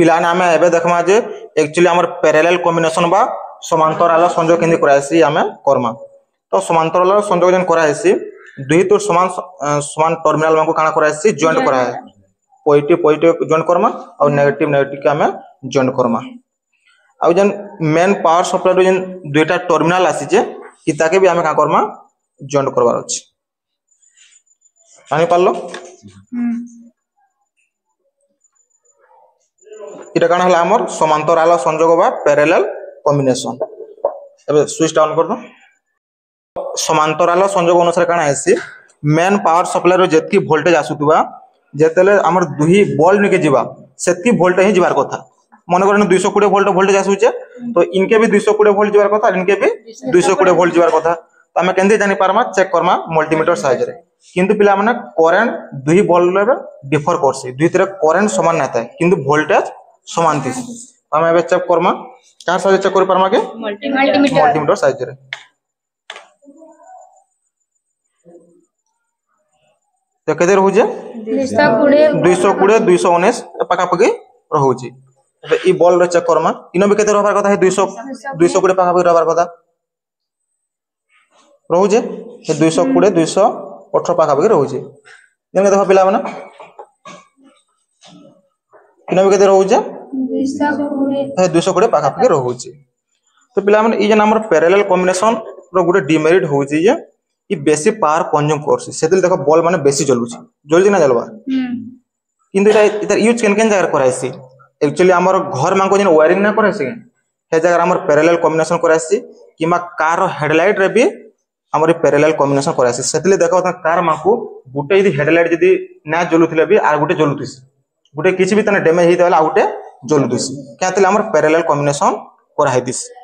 पिलाने आमे एबे देखमा जे एक्चुअली हमर पैरेलल कॉम्बिनेशन बा समांतराल संयोग केंदी कराइसी आमे कर्मा। तो समांतराल संयोग जन कराइसी दुई तो समान समान टर्मिनल मानको काना कराइसी जॉइंट कराए पॉजिटिव पॉजिटिव जॉइंट कर्मा और नेगेटिव नेगेटिव के आमे जॉइंट कर्मा। आ जन मेन पावर सप्लाई रो जन दुईटा टर्मिनल आसी जे इताके भी आमे का कर्मा जॉइंट करबार अछि। जानि पारलो इटा काना हला हमर समांतराल संयोग बा पैरेलल कॉम्बिनेशन। एबे स्विच डाउन कर दो। समांतराल संयोग अनुसार काना आसी मेन पावर सप्लाई रो जेतकी वोल्टेज आसुतबा जेतेले हमर दुही बल्ब निके जीवा सेतकी वोल्टेज ही जीवार कथा। मन करन 220 वोल्ट वोल्टेज आसुचे तो इनके भी 220 वोल्ट जीवार कथा इनके भी 220 वोल्ट जीवार कथा। तो हमें केंदे जानि पारमा चेक करमा मल्टीमीटर साहाय्य रे। किंतु पिला माने करंट दुही बल्ब रे डिफर करसी दुही तरह करंट समान ना थाए किंतु वोल्टेज समान थिस। हम एबे चेक करमा कार साहाय्य चेक कर पारमा के मल्टीमीटर साहाय्य रे। तो केते रहउजे 220 219 पाका पकी रहउची। तो ई बॉल रे चेक करमा इनो भी केते रहबार कथा है 220 पाका पकी रहबार कथा रहउजे 220 218 पाका पकी रहउची। जन देखो पिला माने इनो भी केते रहउजे 220 पाका पकी रहउची। तो पिला माने ई जन हमर पैरेलल कॉम्बिनेशन रो गुटे डिमेरिट होउची जे ई बेसी पावर कंज्यूम करसी सेतिल देखो बल्ब माने बेसी जलुची जल्दी ना जलवा। किंतु इधर यूज केन केन जगह कराइसी एक्चुअली हमर घर मान को जन वायरिंग ना कराइसी हे जगह हमर पैरेलल कॉम्बिनेशन कराइसी किमा कार रो हेडलाइट रे भी हमर पैरेलल कॉम्बिनेशन कराइसी सेतिले देखो कार मान को गुटे यदि हेडलाइट यदि ना जलुथिले भी आ गुटे जलुथिसी गुटे किछि भी तने डैमेज हेतला आ गुटे जलुथिसी क्यातिले हमर पैरेलल कॉम्बिनेशन करा हेतिसी।